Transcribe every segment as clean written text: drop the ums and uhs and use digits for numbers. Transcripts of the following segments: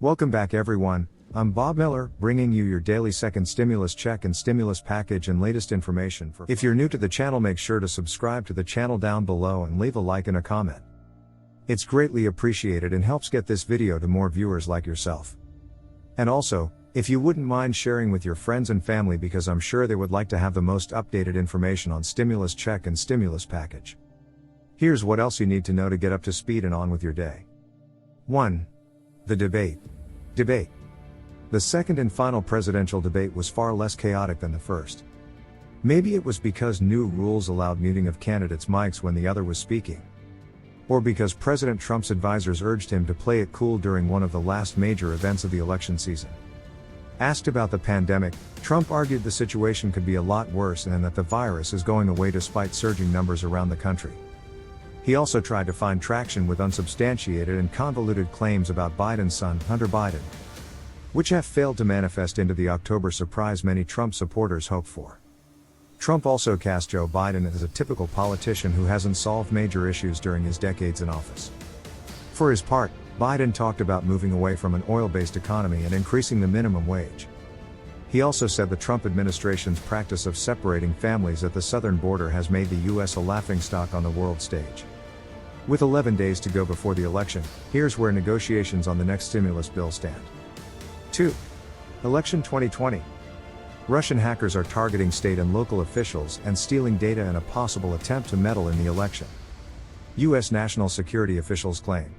Welcome back everyone, I'm Bob Miller, bringing you your daily second stimulus check and stimulus package and latest information. If you're new to the channel, make sure to subscribe to the channel down below and leave a like and a comment. It's greatly appreciated and helps get this video to more viewers like yourself. And also, if you wouldn't mind sharing with your friends and family, because I'm sure they would like to have the most updated information on stimulus check and stimulus package. Here's what else you need to know to get up to speed and on with your day. 1. The debate. The second and final presidential debate was far less chaotic than the first. Maybe it was because new rules allowed muting of candidates' mics when the other was speaking. Or because President Trump's advisors urged him to play it cool during one of the last major events of the election season. Asked about the pandemic, Trump argued the situation could be a lot worse and that the virus is going away despite surging numbers around the country. He also tried to find traction with unsubstantiated and convoluted claims about Biden's son, Hunter Biden, which have failed to manifest into the October surprise many Trump supporters hoped for. Trump also cast Joe Biden as a typical politician who hasn't solved major issues during his decades in office. For his part, Biden talked about moving away from an oil-based economy and increasing the minimum wage. He also said the Trump administration's practice of separating families at the southern border has made the U.S. a laughingstock on the world stage. With 11 days to go before the election, here's where negotiations on the next stimulus bill stand. 2. Election 2020. Russian hackers are targeting state and local officials and stealing data in a possible attempt to meddle in the election. U.S. national security officials claim.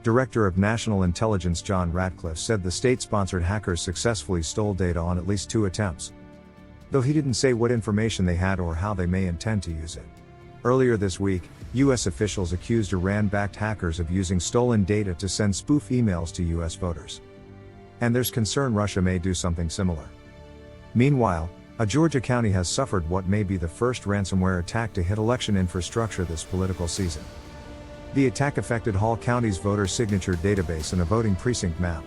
Director of National Intelligence John Ratcliffe said the state-sponsored hackers successfully stole data on at least 2 attempts. Though he didn't say what information they had or how they may intend to use it. Earlier this week, U.S. officials accused Iran-backed hackers of using stolen data to send spoof emails to U.S. voters. And there's concern Russia may do something similar. Meanwhile, a Georgia county has suffered what may be the first ransomware attack to hit election infrastructure this political season. The attack affected Hall County's voter signature database and a voting precinct map.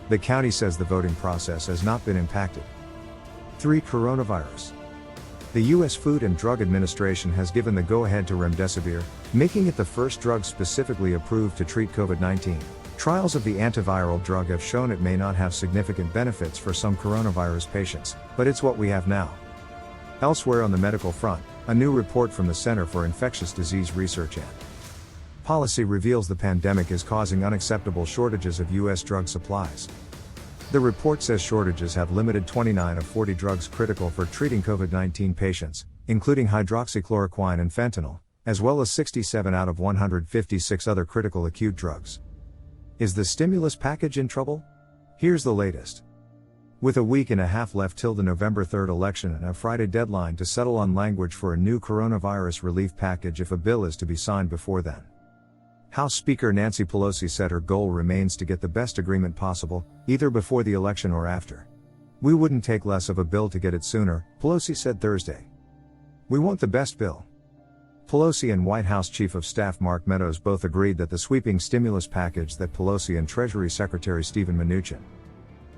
The county says the voting process has not been impacted. 3. Coronavirus. The U.S. Food and Drug Administration has given the go-ahead to remdesivir, making it the first drug specifically approved to treat COVID-19. Trials of the antiviral drug have shown it may not have significant benefits for some coronavirus patients, but it's what we have now. Elsewhere on the medical front, a new report from the Center for Infectious Disease Research and Policy reveals the pandemic is causing unacceptable shortages of U.S. drug supplies. The report says shortages have limited 29 of 40 drugs critical for treating COVID-19 patients, including hydroxychloroquine and fentanyl, as well as 67 out of 156 other critical acute drugs. Is the stimulus package in trouble? Here's the latest. With a week and a half left till the November 3rd election and a Friday deadline to settle on language for a new coronavirus relief package if a bill is to be signed before then. House Speaker Nancy Pelosi said her goal remains to get the best agreement possible, either before the election or after. We wouldn't take less of a bill to get it sooner, Pelosi said Thursday. We want the best bill. Pelosi and White House Chief of Staff Mark Meadows both agreed that the sweeping stimulus package that Pelosi and Treasury Secretary Steven Mnuchin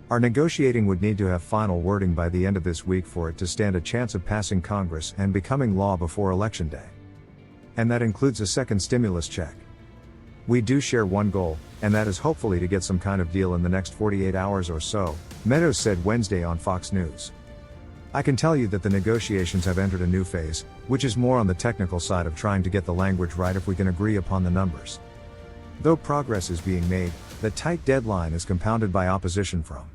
are negotiating would need to have final wording by the end of this week for it to stand a chance of passing Congress and becoming law before Election Day. And that includes a second stimulus check. We do share one goal, and that is hopefully to get some kind of deal in the next 48 hours or so, Meadows said Wednesday on Fox News. I can tell you that the negotiations have entered a new phase, which is more on the technical side of trying to get the language right if we can agree upon the numbers. Though progress is being made, the tight deadline is compounded by opposition from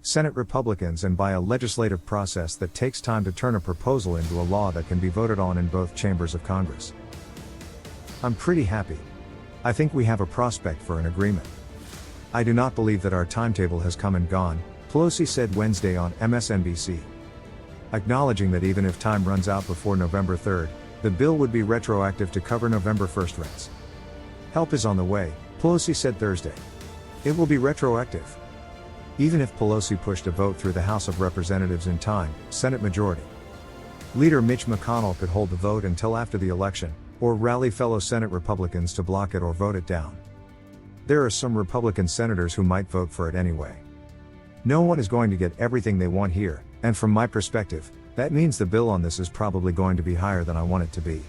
Senate Republicans and by a legislative process that takes time to turn a proposal into a law that can be voted on in both chambers of Congress. I'm pretty happy. I think we have a prospect for an agreement. I do not believe that our timetable has come and gone, Pelosi said Wednesday on MSNBC. Acknowledging that even if time runs out before November 3rd, the bill would be retroactive to cover November 1st rents. Help is on the way, Pelosi said Thursday. It will be retroactive. Even if Pelosi pushed a vote through the House of Representatives in time, Senate Majority Leader Mitch McConnell could hold the vote until after the election, or rally fellow Senate Republicans to block it or vote it down. There are some Republican senators who might vote for it anyway. No one is going to get everything they want here, and from my perspective, that means the bill on this is probably going to be higher than I want it to be.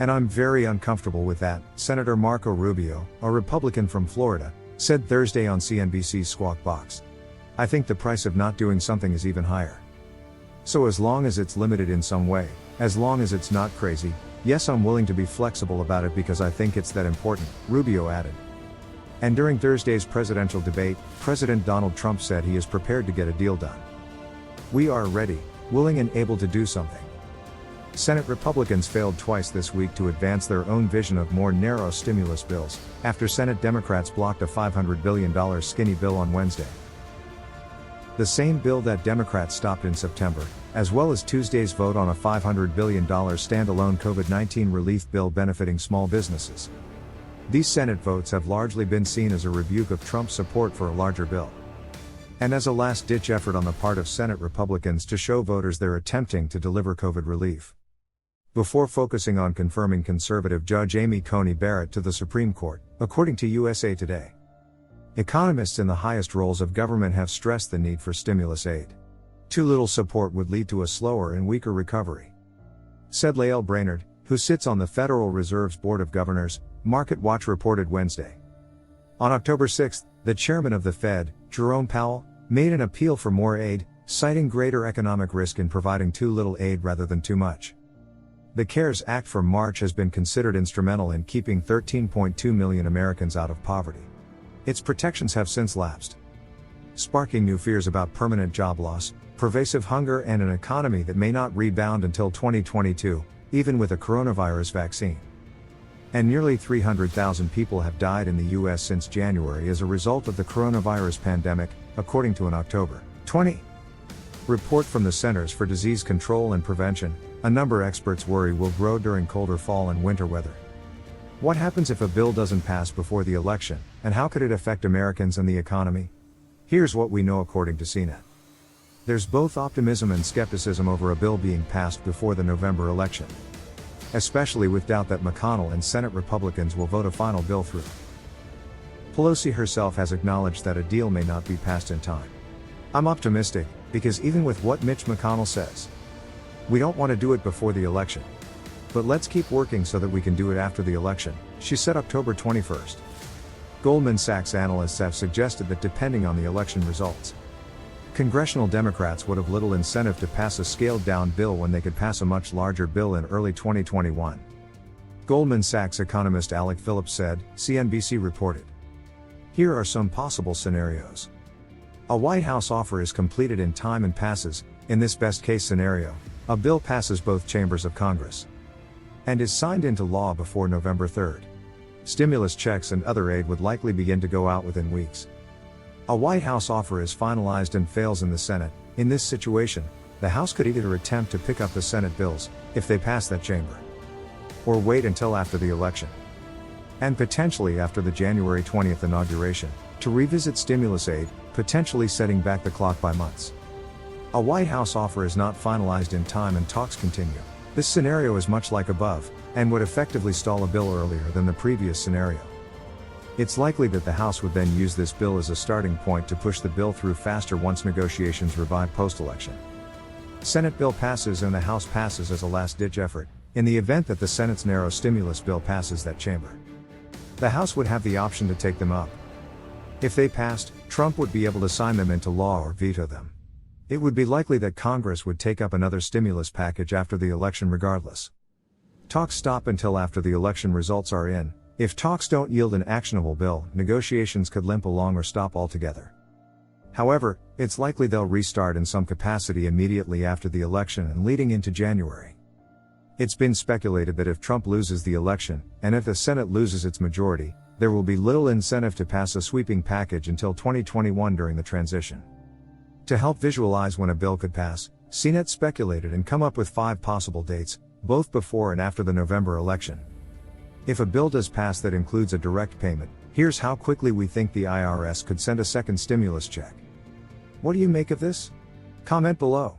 And I'm very uncomfortable with that, Senator Marco Rubio, a Republican from Florida, said Thursday on CNBC's Squawk Box. "I think the price of not doing something is even higher. So as long as it's limited in some way, as long as it's not crazy, yes, I'm willing to be flexible about it because I think it's that important," Rubio added. And during Thursday's presidential debate, President Donald Trump said he is prepared to get a deal done. "We are ready, willing and able to do something." Senate Republicans failed twice this week to advance their own vision of more narrow stimulus bills, after Senate Democrats blocked a $500 billion skinny bill on Wednesday. The same bill that Democrats stopped in September, as well as Tuesday's vote on a $500 billion standalone COVID-19 relief bill benefiting small businesses. These Senate votes have largely been seen as a rebuke of Trump's support for a larger bill, and as a last-ditch effort on the part of Senate Republicans to show voters they're attempting to deliver COVID relief. Before focusing on confirming conservative Judge Amy Coney Barrett to the Supreme Court, according to USA Today. Economists in the highest roles of government have stressed the need for stimulus aid. Too little support would lead to a slower and weaker recovery, said Lael Brainard, who sits on the Federal Reserve's Board of Governors, MarketWatch reported Wednesday. On October 6, the chairman of the Fed, Jerome Powell, made an appeal for more aid, citing greater economic risk in providing too little aid rather than too much. The CARES Act from March has been considered instrumental in keeping 13.2 million Americans out of poverty. Its protections have since lapsed, sparking new fears about permanent job loss, pervasive hunger, and an economy that may not rebound until 2022, even with a coronavirus vaccine. And nearly 300,000 people have died in the U.S. since January as a result of the coronavirus pandemic, according to an October 20 report from the Centers for Disease Control and Prevention. A number experts worry will grow during colder fall and winter weather. What happens if a bill doesn't pass before the election, and how could it affect Americans and the economy? Here's what we know according to CNET. There's both optimism and skepticism over a bill being passed before the November election, especially with doubt that McConnell and Senate Republicans will vote a final bill through. Pelosi herself has acknowledged that a deal may not be passed in time. "I'm optimistic, because even with what Mitch McConnell says, we don't want to do it before the election. But let's keep working so that we can do it after the election," she said October 21. Goldman Sachs analysts have suggested that depending on the election results, congressional Democrats would have little incentive to pass a scaled-down bill when they could pass a much larger bill in early 2021. Goldman Sachs economist Alec Phillips said, CNBC reported. Here are some possible scenarios. A White House offer is completed in time and passes, in this best-case scenario, a bill passes both chambers of Congress and is signed into law before November 3. Stimulus checks and other aid would likely begin to go out within weeks. A White House offer is finalized and fails in the Senate. In this situation, the House could either attempt to pick up the Senate bills, if they pass that chamber, or wait until after the election, and potentially after the January 20 inauguration, to revisit stimulus aid, potentially setting back the clock by months. A White House offer is not finalized in time and talks continue. This scenario is much like above, and would effectively stall a bill earlier than the previous scenario. It's likely that the House would then use this bill as a starting point to push the bill through faster once negotiations revive post-election. Senate bill passes and the House passes as a last-ditch effort, in the event that the Senate's narrow stimulus bill passes that chamber. The House would have the option to take them up. If they passed, Trump would be able to sign them into law or veto them. It would be likely that Congress would take up another stimulus package after the election regardless. Talks stop until after the election results are in. If talks don't yield an actionable bill, negotiations could limp along or stop altogether. However, it's likely they'll restart in some capacity immediately after the election and leading into January. It's been speculated that if Trump loses the election, and if the Senate loses its majority, there will be little incentive to pass a sweeping package until 2021 during the transition. To help visualize when a bill could pass, CNET speculated and come up with 5 possible dates, both before and after the November election. If a bill does pass that includes a direct payment, here's how quickly we think the IRS could send a second stimulus check. What do you make of this? Comment below.